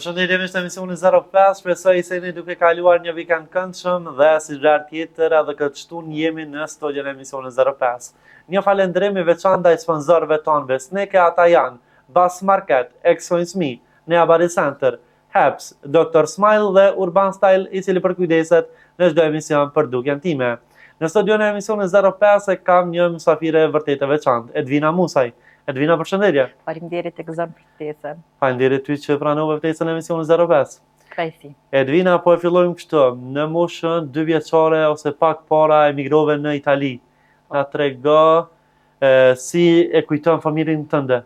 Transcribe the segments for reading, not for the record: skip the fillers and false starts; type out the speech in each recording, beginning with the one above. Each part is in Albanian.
Përshëndetje miq të emisionit 05, shpresoj se jeni duke kaluar një vikend këndshëm dhe si çdo tjetër edhe këtë shtunë jemi në studion e emisionit 05. Një falënderim i veçantë ndaj sponsorëve tonë besneke, ata janë Bas Market, XOINSME, Nea Body Center, Heps, Dr. Smile dhe Urban Style, i cili përkujdeset në çdo emision për dukjen time. Në studion e emisionit 05 e kam një mysafire vërtet e veçantë, Edvina Musaj. Edvina, përshëndetje. Faleminderit tek zonë për ftesën. Faleminderit ty që pranove ftesën e emisionit 05. Krajsi. Edvina, po e fillojmë kështu, në moshën 2 vjeçare ose pak para emigrove në Itali. Na trego si e kujton familjen tënde.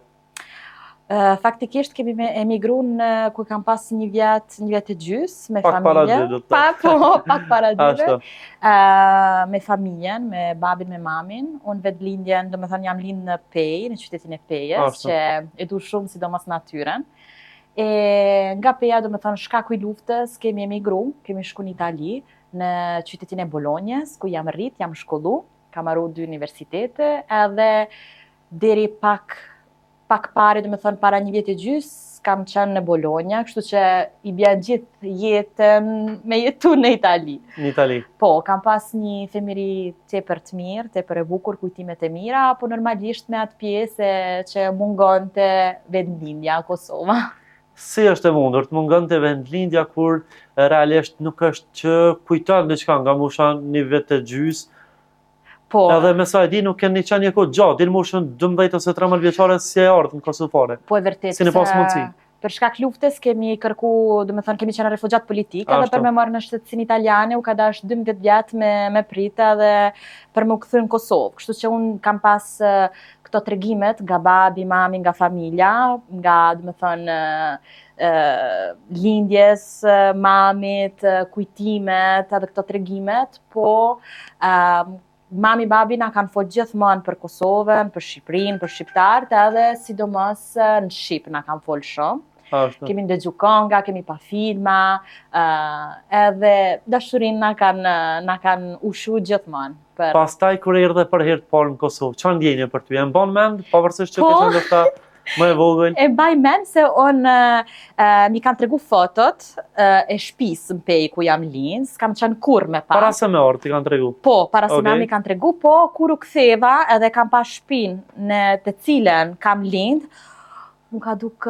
Faktikisht kemi emigruar ku kam pas një vjet e gjys me Pak para dy, familjen. do të thotë. Pak para dyve. Ashtu. Me familjen, me babin, me mamin. Unë vetë lindjen, domethënë jam lind në Pej, në qytetin e Pejës, Ashtu. që e du shumë sidomos natyren. E nga Peja, domethënë shkaku i luftës, kemi emigruar, kemi shku në Itali, në qytetin e Bolonjës, ku jam rrit, jam shkollu, kam marrë 2 universitete, edhe deri pak pare, domethënë para një vjet e gjys, kam qenë në Bologna, kështu që i bjen gjithë jetën me jetu në Itali. Në Itali. Po, kam pas një femiri tepër të mirë, tepër e bukur, kujtimet e mira, po normalisht me atë pjesë që mungonte vendlindja Kosova. Si është e mundur të mungonte vendlindja kur realisht nuk është që kujton diçka nga mosha një vjet e gjys. Po, Edhe me sa e di nuk keni qenë një kohë gjatë, deri moshën 12 ose 13 vjeçare si e ardhën në Kosovë fare. po e vërtet. Si në pas mundësi. Për shkak luftës kemi kërku, domethënë kemi qenë refugjat politik, edhe Ashtu. për me marrë në shtetësinë italiane u ka dash 12 vjet me prita dhe për më kthy në Kosovë. Kështu që un kam pas këto tregimet nga babi, mami, nga familja, nga domethënë lindjes, mamit, kujtimet, edhe këto tregimet, po mami, babi na kanë folë gjithmonë për Kosovën, për Shqipërinë, për shqiptarët, edhe sidomos në Shqip na kanë folë shumë. Ashtu. Kemi ndëgju kënga, kemi pa filma, edhe dashurinë na kanë ushu gjithmonë. Pastaj kur erdhe për herë të parë në Kosovë, çfarë ndjenje për ty? E mban mend, pavarësisht që Po. ke qenë ndoshta më e vogël? E mbaj mend se mi kanë tregu fotot e shtëpisë në Pej ku jam lind, s'kam qenë kurrë me pa. Para se me orë ti kanë tregu. Po, para se Okej. nami kanë tregu, po kur u ktheva edhe kam pas shtëpinë në të cilën kam lind, më ka duk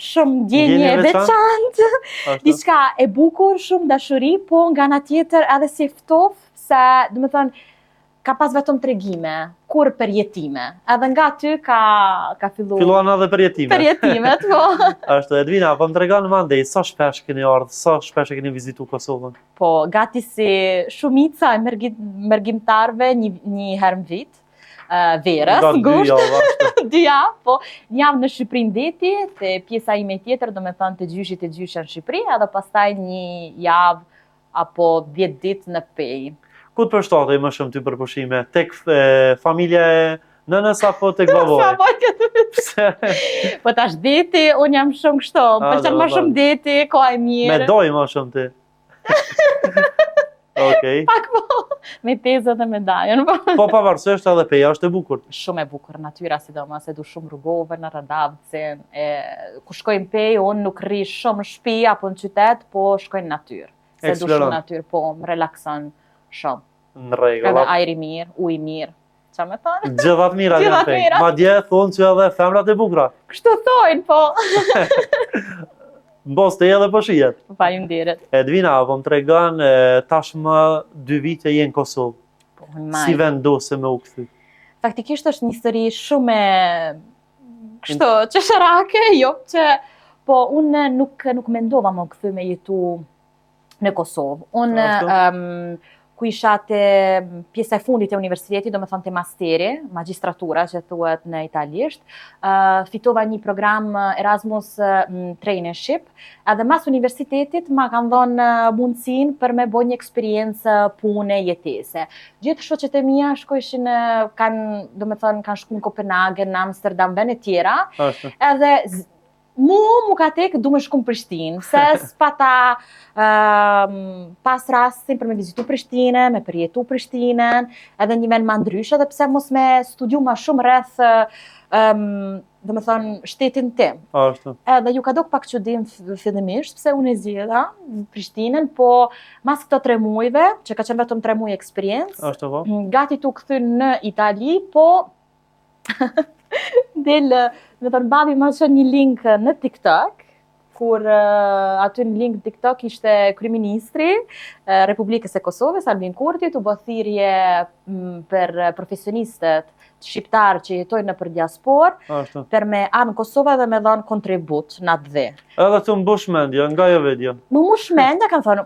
shumë ndjenje Ndjenje e veçantë, Ashtu. diçka e bukur, shumë dashuri, po nga ana tjetër edhe si ftof, se domethënë ka pas vetëm tregime, kur përjetime. Edhe nga ty ka filluar Filluan edhe përjetimet. përjetimet, po. Ashtu, Edvina, po më tregon mandej, sa shpesh keni ardhur, sa shpesh e keni vizitu Kosovën? Po, gati si shumica e mërgjimtarve një herë në vit, verës, Nga dy ngusht, java, ashtu. 2 javë, po, një javë në Shqipërinë deti, te pjesa ime tjetër, do me thënë të gjyshit e gjyshja në Shqipëri, edhe pastaj një javë apo 10 ditë në Pej. Ku të përshtatej më shumë ty për pushime? Tek familja e nënës apo tek babai? Pse? Po tash deti, unë jam shumë kështu, pëlqen më shumë deti, koha e Me mirë. doj më shumë ti. Okej. Pak po, me tezët dhe medaljen, po. Po pavarësisht edhe Peja është e bukur. Shumë e bukur, natyra sidomos, e du shumë rrugove në Radavcin. Ku shkojnë Pej, unë nuk rri shumë në shtëpi apo në qytet, po shkojnë në natyrë. Se du Eksploron. shumë natyrë, po më relakson shumë. Në rregull. Edhe ajri mirë, ujë mirë. Qa me thonë? Gjithat mira janë Gjithat Pej. mira. Madje thonë që edhe femrat e bukura. Kështu thojnë, po. Mbos të edhe po shihet. Faleminderit. Edvina, po më tregon tashmë 2 vite je në Kosovë. Po, në Si maj. vendose me u kthy? Faktikisht është një histori shumë kështu, qesharake, jo, që po unë nuk mendova më kthy me jetu në Kosovë. Unë ku isha te pjesa e fundit e universitetit, do me thonë te masteri, magistratura që thuhet në italisht, fitova një program Erasmus Traineeship, edhe mas universitetit ma kanë dhënë mundësinë për me bo një eksperiencë pune jetese. Gjithë shoqet e mia shkojshin do me thonë kanë shku në Kopenhagen, në Amsterdam, vende tjera, Ashtu. edhe mu ka tek du me shku në Prishtinë, se s'pata pas rastin për me vizitu Prishtinën, me përjetu Prishtinën, edhe një vend ma ndryshe, dhe pse mos me studiu ma shumë rreth domethënë shtetin tim. Ashtu. Edhe ju ka dok pak çudim fillimisht, pse unë e zgjidha Prishtinën, po mas këto 3 muajve, që ka qenë vetëm 3 muaj eksperiencë, Ashtu po. gati tu kthyn në Itali, po domethënë babi më çon një link në TikTok, kur aty në link TikTok ishte kryeministri Republikës e Kosovës, Albin Kurti, u bë thirrje për profesionistët shqiptarë që jetojnë nëpër diasporë, Ashtu. për me anë Kosova dhe me dhënë kontribut në atë dhe. Edhe të mbush mendja, nga jo video. Më mush mendja, kam thënë,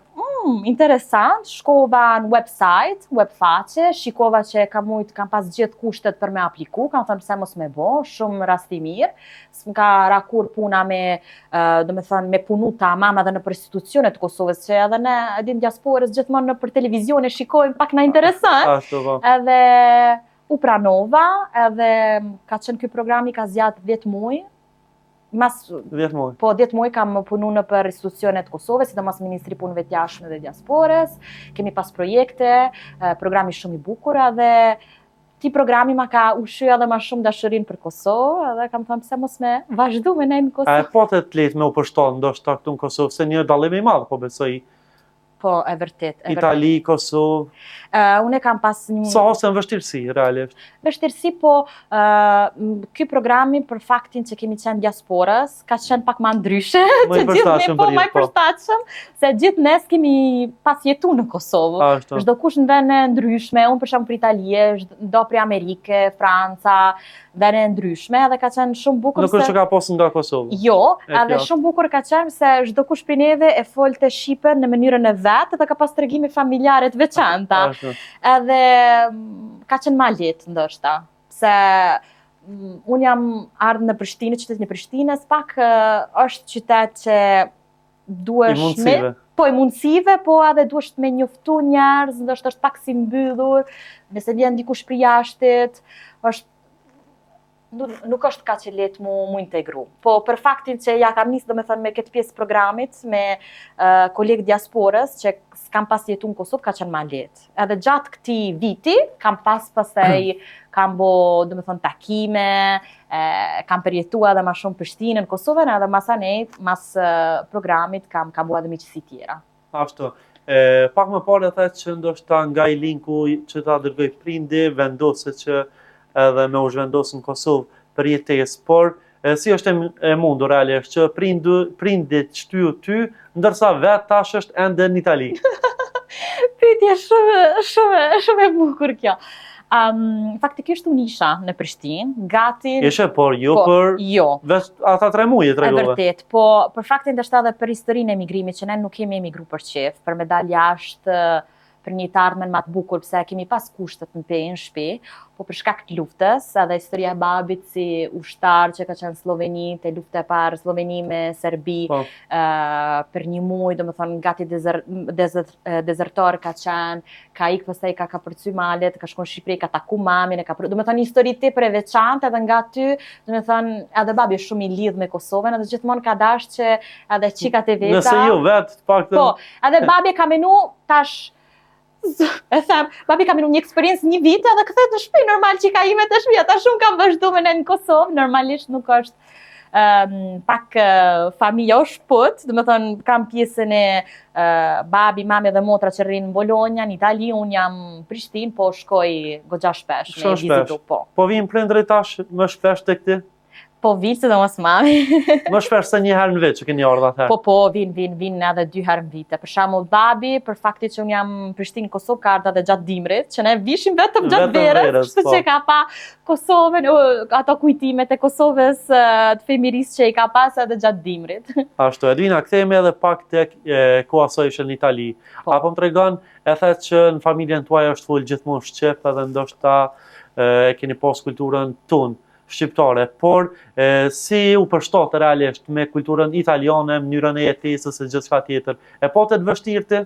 interesant, shkova në webfaqe, shikova që kam pas gjithë kushtet për me apliku, kam thënë pse mos me bo, shumë rasti mirë, s'ka rakur puna me, domethënë me punu tamam edhe në për institucionet të Kosovës, që edhe ne edhim diasporës gjithmonë në për televizion e shikojmë pak na interesant. Ashtu po. Edhe u pranova, edhe ka qenë ky programi ka zgjat 10 muaj. Mas 10 muaj. Po 10 muaj kam punu në për institucionet Kosovës, sidomos Ministri Punëve të Jashtme dhe Diasporës. Kemi pas projekte, programi shumë i bukur, edhe ti programi ma ka ushqy edhe ma shumë dashurin për Kosovë, edhe kam thënë pse mos me vazhdu me nejnë në Kosovë. A e po të letë me u përshton, ndoshta këtu në Kosovë, se një dallim i madh, po besoj. Po, e vërtet. Itali, Kosovë. Unë kam pas një... Sa ose në vështirësi, realisht. Vështirësi, po ky programi për faktin që kemi qenë diasporës, ka qenë pak ma ndryshe, Më i përshtatshëm për ju, ma i përshtatshëm, se gjithë nes kemi pas jetu në Kosovë. Ashtu. Çdo kush në vende ndryshme, unë për shembull për Italie, do për Amerike, Franca, vende ndryshme, edhe ka qenë shumë bukur. Nuk është që ka posë nga Kosovë. Jo, edhe shumë bukur ka qenë se çdo kush prej neve e folte shqipen në mënyrën e vet dhe ka pas tregime familjare të veçanta. Edhe ka qenë ma lehtë ndoshta, se unë jam ardhur në Prishtinë, qytetin e Prishtinës, pak është qytet që duhesh i mundësive, po edhe duhesh me njoftu njerëz, ndoshta është pak si mbyllur, nëse vjen dikush prej jashtit, nuk është ka që letë mu integru. Po për faktin që ja kam nisë domethënë me këtë pjesë programit, me kolegë diasporës, që s'kam pas jetu në Kosovë, ka qenë ma letë. Edhe gjatë këti viti, kam pastaj kam bo domethënë takime, kam përjetua edhe ma shumë Prishtinën, Kosovën, edhe mas programit kam bo edhe miqësi tjera. Ashtu. Pak më parë e the që ndoshta nga i linku që ta dërgoj prindi, vendose që edhe me u zhvendosë në Kosovë për jetesë, por si është e mundur realisht që prindit shtyu ty, ndërsa vetë tash është ende në Itali. Pyetje shumë e bukur kjo. Faktikisht unë isha në Prishtinë, gati... Ishe, por jo për... Jo. Veç ata 3 muaj e tregove. E vërtet, po për faktin dështë edhe për historinë e emigrimit, që ne nuk kemi emigru për qef, për me dal jashtë, për një të ardhmen ma të bukur, pse kemi pas kushtet në pejnë shpi, po për shkak të luftës, edhe historia e babit si ushtar që ka qenë Sloveni, te lufta e parë Sloveni me Serbi, për një muaj, domethënë gati dezertor ka qenë, ka ikë pastaj ka përcy malet, ka shkon në Shqipëri, ka taku mamin, domethënë një histori tepër e veçantë, edhe nga ty, domethënë edhe babi është shumë i lidh me Kosovën, edhe gjithmonë ka dashur që edhe çikat e veta. Nëse jo vetë, paktën. Po, edhe babi ka menu tash e them, babi ka minu një eksperiencë një vit edhe kthehet në shtëpi, normal që ka ime të shtëpia, ta shumë kam vazhdu me në Kosovë, normalisht nuk është pak familja o shpët, dhe me thënë kam pjesën e babi, mami dhe motra që rrinë në Bologna, në Itali, unë jam Prishtinë, po shkoj goxha shpesh me vizitu, po. Po vinë prindrit tash më shpesh të këti? Po vinë se dhe mos mami. Më shpesh se një herë në vit që keni ardhur atë. Po, vinë edhe 2 herë në vite. Për shembull babi, për faktin që unë jam Prishtinë Kosovë, ka ardhur edhe gjatë dimrit, që ne vishim vetëm gjatë verës, kështu që ka pa Kosovën, ato kujtimet e Kosovës të femirisë që i ka pas edhe gjatë dimrit. Ashtu, Edvina, kthehemi edhe pak tek koha sa ishe në Itali. Apo më tregon, e the që në familjen tuaj është full gjithmonë shqip, edhe ndoshta e keni pas kulturën tonë shqiptare, por si u përshtatë realisht me kulturën italiane, mënyrën e jetesës e gjithçka tjetër. E po të vështirë ti?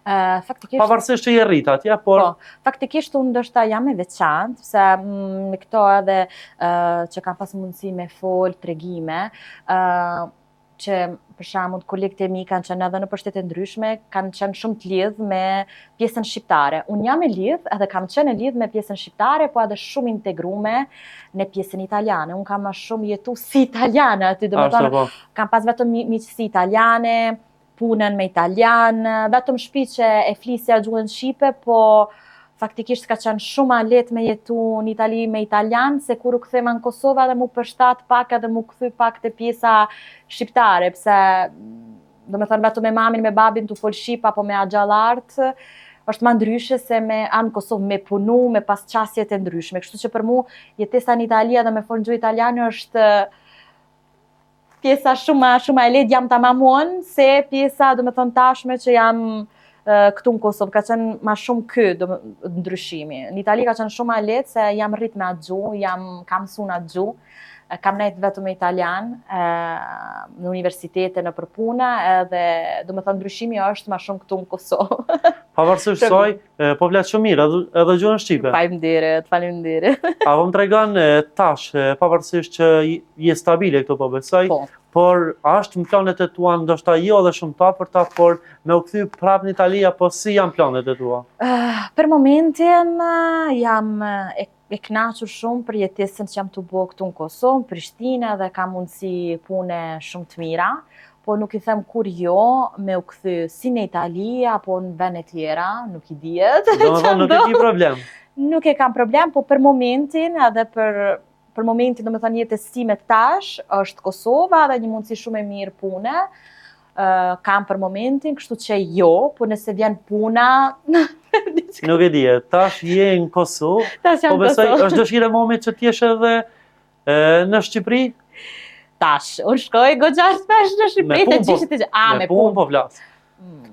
Pavarësisht që je rrit atje, por... Po, faktikisht unë ndoshta jam e veçantë, se në këto edhe që kam pas mundësi me fol, tregime, që për shembull kolegët e mi kanë qenë edhe në shtete ndryshme, kanë qenë shumë të lidh me pjesën shqiptare. Unë jam e lidh edhe kam qenë e lidh me pjesën shqiptare, po edhe shumë integrume në pjesën italiane. Unë kam më shumë jetu si italiane aty, domethënë kam pas vetëm miqësi italiane, punën me italian, vetëm shtëpi që e flisja gjuhën shqipe, po faktikisht ka qenë shumë a lehtë me jetu në Itali me italian, se kur u kthema në Kosovë edhe mu përshtat pak edhe mu kthy pak te pjesa shqiptare, pse domethënë vetëm me mamin, me babin tu fol shqip apo me axhallart, është më ndryshe se me anë Kosovë me punu, me pas qasjet e ndryshme. Kështu që për mu jetesa në Itali edhe me fol gjuhë italiane është pjesa shumë e lehtë, jam tamam unë, se pjesa domethënë tashme që jam këtu në Kosovë, ka qenë ma shumë ndryshimi. Në Itali ka qenë shumë a lehtë se jam rrit me atë gjuhë, kam mësuar atë gjuhë, kam nejtë vetëm me italian në universitete, në përpuna, edhe domethënë ndryshimi është ma shumë këtu në Kosovë. Pavarësisht saj, po flet shumë mirë edhe gjuhën shqipe. Faleminderit. A po më tregon tash, pavarësisht që je stabile këtu po besoj, por a është në planet e tua ndoshta jo edhe shumë ta për ta, por me u kthy prapë në Itali, apo si janë planet e tua? Për momentin jam e kënaqur shumë për jetesën që jam të bo këtu në Kosovë, në Prishtinë, dhe kam mundësi pune shumë të mira, po nuk i them kur jo me u kthy si në Itali apo në vende tjera, nuk i dihet. Domethënë nuk e ke problem. Nuk e kam problem, po për momentin edhe për momentin domethënë jetës time tash është Kosova dhe një mundësi shumë e mirë pune. Kam për momentin, kështu që jo, po nëse vjen puna... Nuk e dje, tash je në Kosovë, po besoj është dëshire momit që t'jesh edhe në Shqipëri? Tash, unë shkoj goxha shpesh në Shqipëri të gjithë të... Me punë po flas.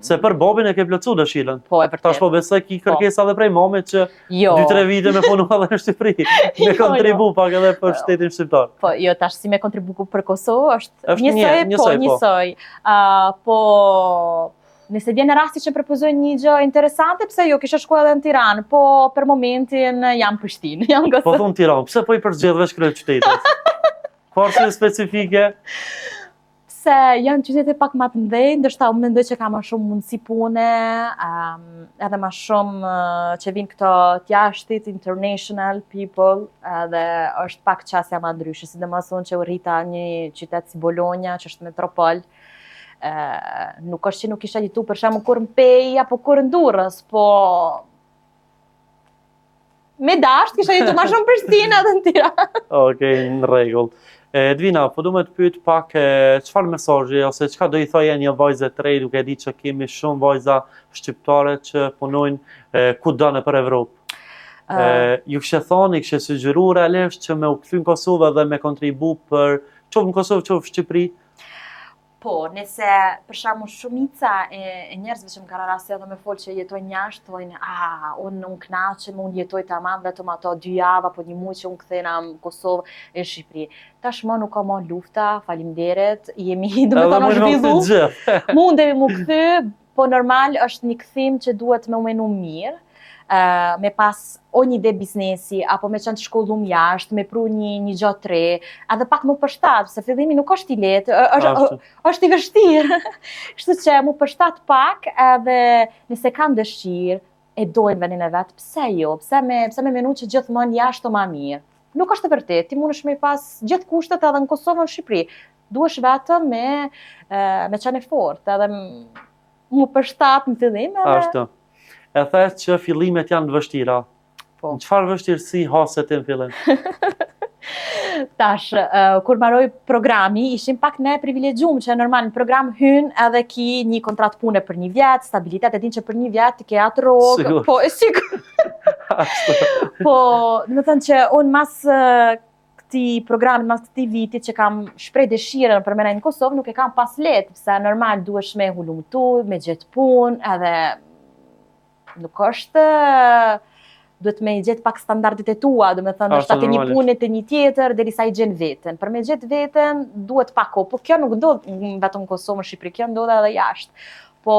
Se për bobin e ke plotsu dëshirën. Po, e vërtet. Tash po besoj ki kërkesa edhe prej momit që 2-3 vite me punu edhe në Shqipëri, me kontribu pak edhe për shtetin shqiptar. Po, jo, tash si me kontribu për Kosovë është njësoj. Po, nëse vjen rasti që propozojnë një gjë interesante, pse jo, kisha shku edhe në Tiranë, po për momentin jam Prishtinë, jam Kosovë. Po thunë Tiranë, pse po i përgjith veç krejt qytetit? Forse specifike? Se janë qytete pak më të mëdhenj, ndoshta unë mendoj që ka më shumë mundësi pune, edhe më shumë që vinë këto t'jashtit, international people, edhe është pak qasja më ndryshe, sidomos unë që u rrita një qytet si Bologna, që është metropol, nuk është që nuk isha jetu për shembull kur në Pej apo kur në Durrës, po me dasht kisha jetu më shumë Prishtinë edhe në Tiranë. Okej, në rregull. Edvina, po du me të pyet pak çfarë mesazhi ose çka do i thoje një vajze të re, duke ditë që kemi shumë vajza shqiptare që punojnë kudo nëpër Evropë. Ju kishe thonë, i kishe sugjeruar realisht që me u kthy në Kosovë dhe me kontribu për qoftë në Kosovë, qoftë në Shqipëri? Po, nëse për shembull shumica e njerëzve që më kanë rasti edhe me folë që jetojnë jashtë, thonë, unë kënaqem, unë jetoj tamam vetëm ato 2 javë apo 1 muaj që unë kthena në Kosovë e Shqipëri. Tashmë nuk ka më lufta, faleminderit, jemi domethënë zhvillu. Mundemi mu kthy, po normal është një kthim që duhet me u menu mirë. Me pas o një ide biznesi, apo me qenë të shkollum jashtë, me pru një gjë të re, edhe pak më përshtat, se fillimi nuk është i lehtë, është i vështirë. Kështu që mu përshtat pak, edhe nëse kanë dëshirë, e dojnë vendin e vetë, pse jo, pse me menu që gjithmonë jashtë o ma mirë. Nuk është e vërtet, ti mundesh me pas gjithë kushtet edhe në Kosovë në Shqipëri. Duhesh vetëm me qenë e fortë, edhe mu përshtat në fillim. Ashtu. E the që fillimet janë të vështira. Në çfarë vështirësi haset në fillim? Tash, kur mbaroi programi, ishim pak ne privilegjuar që normal në program hyn edhe ki një kontratë pune për 1 vjet, stabilitet, e din që për 1 vjet ke atë rrogë, po e sigur. Po, do të thënë që unë mas këtij programi, mas këtij viti që kam shpreh dëshirën për menaj në Kosovë, nuk e kam pas lehtë, pse normal duhesh me hulumtu, me gjetë punë, edhe nuk është, duhet me gjetë pak standardet e tua, do me thënë, është atë një punë të një tjetër, derisa i gjen veten. Për me gjetë veten, duhet pak kohë, po kjo nuk ndodh vetëm në Kosovë, në Shqipëri, kjo ndodh edhe jashtë. Po,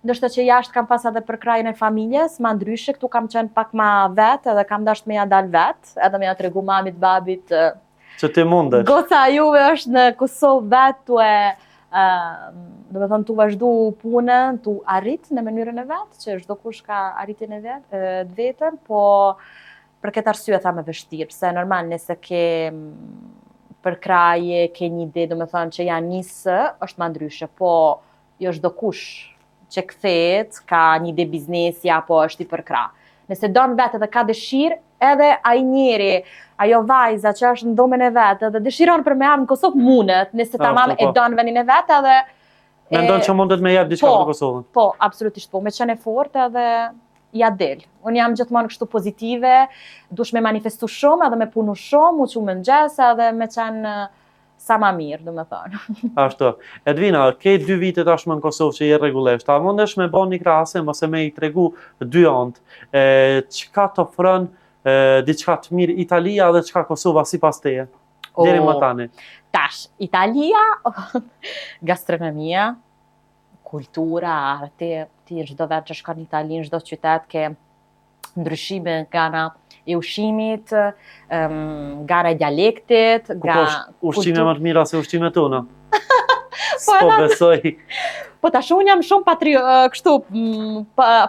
ndoshta që jashtë kam pas edhe për krajin e familjes, ma ndryshe, këtu kam qenë pak ma vetë, edhe kam dasht me ja dal vetë, edhe me ja tregu mamit, babit. Që ti mundesh. Goca juve është në Kosovë vetë, do me thënë tu vazhdu punën, tu arrit në mënyrën e vetë, që çdo kush ka arritjen e vetë, të vetën, po për këtë arsye tha me vështirë, pse normal nëse ke për kraje, ke një ide, do me thënë që janë nisë, është ma ndryshe, po jo çdo kush që kthehet ka një ide biznesi apo është i përkra. Nëse don vetë dhe ka dëshirë, edhe ai njeri, ajo vajza që është në domën e vetë dhe dëshiron për me ardhur në Kosovë mundet, nëse tamam e don vendin e vetë edhe mendon që mundet me jap diçka për Kosovën. Po, absolutisht po, me qenë e fortë edhe ja del. Unë jam gjithmonë kështu pozitive, dush me manifestu shumë edhe me punu shumë, u që mëngjes edhe me qenë sa ma mirë, do me thonë. Ashtu. Edvina, ke 2 vite tashmë në Kosovë që je rregullisht. A mundesh me bën një krahasim ose me i tregu dy anë? Çka të ofron diçka të mirë Italia dhe çka Kosova sipas teje? Deri më tani. Tash, Italia, gastronomia, kultura, arti, ti çdo vend që shkon në Itali, në çdo qytet ke ndryshime nga ana e ushqimit, nga ana e dialektit, nga ushqime më të mira se ushqimet tona. Po besoj. Po tash unë jam shumë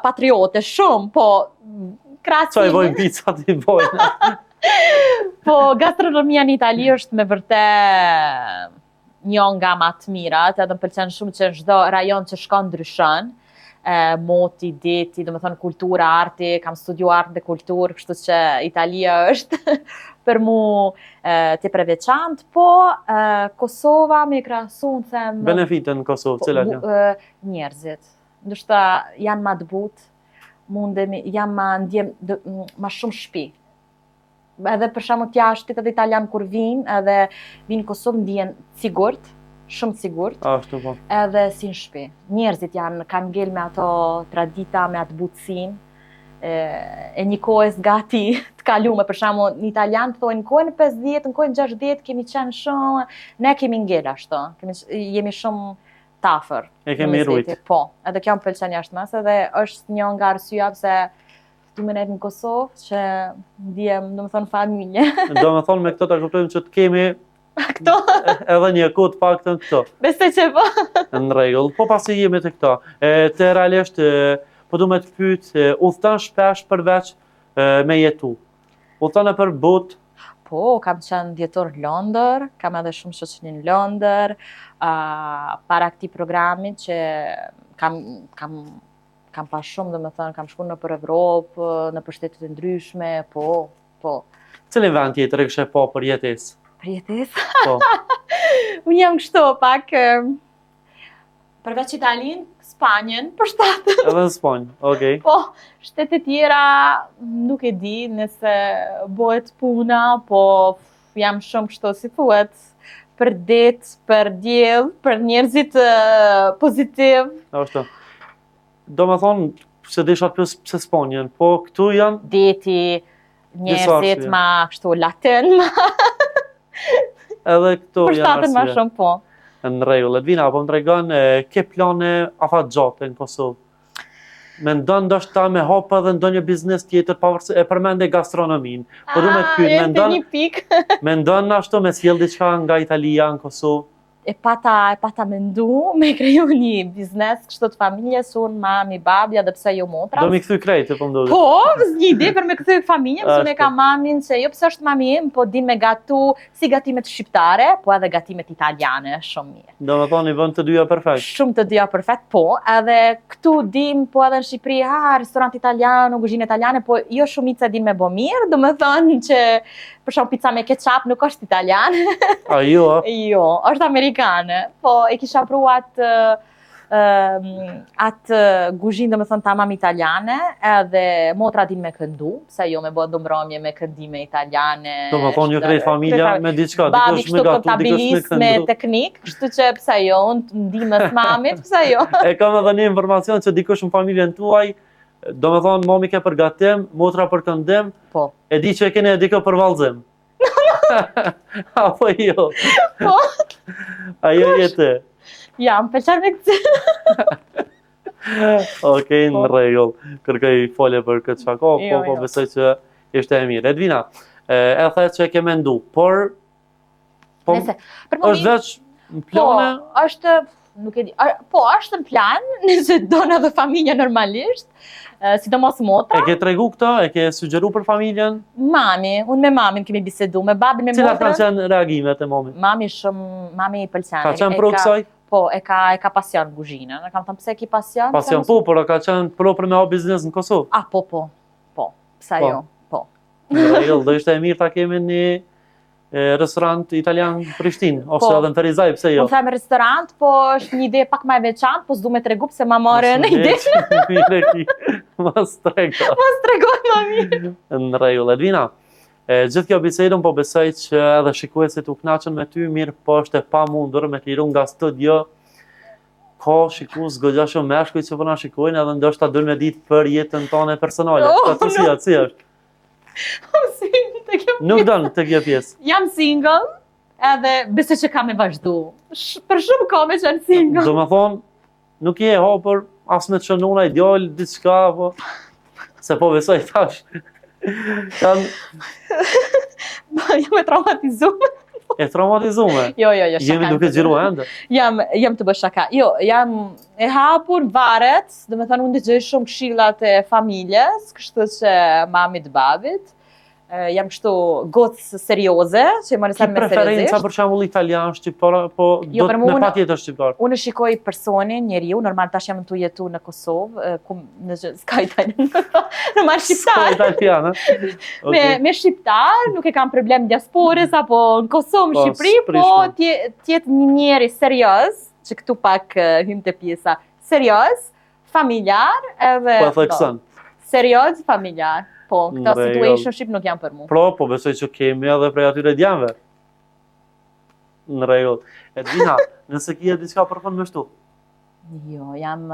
patriote, shumë, po krahasim. Çfarë vojnë picat i vojnë? Po gastronomia në Itali është me vërtet një nga më të mirat, edhe më pëlqen shumë që çdo rajon që shkon ndryshon. Moti, deti, do me thënë kultura, arti, kam studiuar art dhe kulturë, kështu që Italia është për mu tepër e veçantë, po Kosova me krahasu në them... Benefitën në Kosovë, cilat janë? Njerëzit. Ndoshta janë ma të butë, mundemi, janë ma shumë shtëpi. Edhe për shembull jashtë edhe italian kur vinë, edhe vinë Kosovë ndihen sigurt, shumë sigurt. Ashtu po. Edhe si në shtëpi. Njerëzit kanë ngel me ato tradita, me atë butësinë e një kohës gati të kalume. Për shembull, në italian thonë në kohën e 50, në kohën e 60 kemi qenë shumë, ne kemi ngel ashtu. Jemi shumë tafër. E kemi rujt. Po, edhe kjo më pëlqen jashtëmas, edhe është një nga arsyeja pse tu më në Kosovë që ndihem, domethënë familje. Domethënë me këtë ta kuptojmë që të kemi këto edhe një kohë të paktën këto. Besoj që po. Në rregull, po pasi jemi të këto. Te realisht po du me të pyet, udhton shpesh përveç me jetu. Udhton për botë? Po, kam qenë djetor në Londër, kam edhe shumë shoqëni në Londër, para këtij programit që kam pas shumë, domethënë kam shkuar nëpër Evropë, nëpër shtete të ndryshme, po. Cilin vend tjetër e kishe pa për jetesë? Për jetesë? Po. Unë jam kështu pak përveç Italinë, Spanjën, për shtatën. Edhe në Spanjë, okej. Po, shtete tjera nuk e di nëse bëhet puna, po jam shumë kështu si thuhet, për det, për diell, për njerëzit pozitiv. Ashtu. Do me thonë, se desha të pse Spanjën, po këtu janë... Deti, njerëzit ma kështu latin, edhe këtu janë përshtatën ma shumë, po. Në rregull, Edvina, po më tregon, ke plane afat gjate në Kosovë? Mendon ndoshta me hap edhe ndonjë biznes tjetër pavarësisht e përmendë gastronominë. Po du me të pyet, mendon ashtu me sjell diçka nga Italia në Kosovë? E pata mendu me kriju një biznes kështu të familjes, unë, mami, babja dhe pse jo motra. Do mi kthy krejt, po mendoj. Po, një ide për me kthy familjen, unë e kam mamin se jo pse është mami im, po din me gatu si gatimet shqiptare, po edhe gatimet italiane, shumë mirë. Do me thonë i vend të dyja perfekt. Shumë të dyja perfekt, po, edhe këtu dim, po edhe në Shqipëri, restorant italiano, kuzhinë italiane, po jo shumica din me bo mirë, do me thonë që për shembull pica me ketchup nuk është italiane. A jo? Jo, është amerikane. Po e kisha pruat atë kuzhinë, domethënë tamam italiane, edhe motra din me këndu, pse jo me bë dombrëmje me këndime italiane. Domethënë jo krejt familja me diçka, dikush me gatu, dikush me me teknik, kështu që pse jo, unë ndihmës mamit, pse jo. E kam edhe një informacion që dikush në familjen tuaj, do me thonë, mami ke për gatim, motra për këndim, po. E di që e keni e diko për valzim. Apo jo? Po. Ajo jetë. Ja, më pëlqen me këtë. Okej, në rregull. Kërkoj folje për këtë çka po besoj që ishte e mirë. Edvina, e the që e ke mendu, por është veç Në plane? Është, nuk e di, po, është në plan, nëse do në dhe familja normalisht, sidomos motra. E ke tregu këto? E ke sugjeru për familjen? Mami, unë me mamin kemi bisedu, me babin, me Cilat kanë motrën. qenë reagimet e momit? Mami i pëlqen. Ka qenë pro kësaj? Po, e ka pasion kuzhinën. E kam thënë pse ki pasion? Pasion po, por ka qenë pro për me ha biznes në Kosovë. Po. Pse jo? Po. Në rregull, do ishte e mirë ta kemi një restorant italian në Prishtinë, ose edhe në Ferizaj, pse jo? Unë them restorant, po është një ide pak më e veçantë, po s'du me tregu pse ma marrë në ide. Mire ki, mos trego. Mos tregoj mami. Në rregull, Edvina, gjithë kjo bisedën po besoj që edhe shikuesit u kënaqën me ty, mirë po është e pamundur me t'liru nga studio. Ka shikues goxha shumë meshkuj që po na shikojnë edhe ndoshta duan me ditë për jetën tonë personale. Çfarë si është? Nuk don të kjo pjesë. Jam single, edhe besoj që kam me vazhdu. Për shumë kohë me qenë single. Do me thonë, nuk je hapur as me të shënuna ideal, diçka, po. Se po besoj tash. Jam e traumatizume. E traumatizume? Jo, shaka. Jemi duke xhiru ende? Jam të bësh shaka. Jo, jam e hapur, varet, do me thonë unë dëgjoj shumë këshillat e familjes, kështu që mamit, babit. Jam kështu gocë serioze, që më nësar me seriozisht. Preferenca për shembull italian, shqiptar, po do të me patjetër shqiptar. Unë shikoj personin, njeriu, normal tash jam tu jetu në Kosovë, ku në s'ka italian, normal shqiptar. S'ka italian, Me shqiptar, nuk e kam problem diasporës apo në Kosovë, në Shqipëri, po tjetë një njeri serioz, që këtu pak hym të pjesa, serioz, familjar, edhe serioz, familjar. Po, këta situationship nuk janë për mu. Po besoj që kemi edhe prej atyre djemve. Në rregull. Edvina, nëse kje diçka për fund me shtu? Jo, jam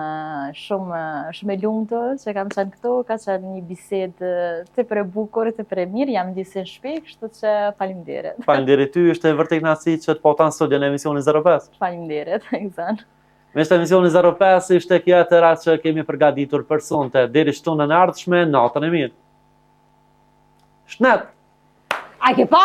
shumë e lumtur që kam qenë këtu, ka qenë një bisedë të pre bukur, të pre mirë, jam ndisë në shtëpi, kështu që faleminderit. Faleminderit ty, është e vërtet kënaqësi që të potan studion e emisionit 05. Faleminderit, ekzakt. Me shtë emisioni 05 ishte kjo e tëra që kemi përgatitur për sonte, deri shtunën e ardhshme, natën e mirë. Shnet! A ke pa?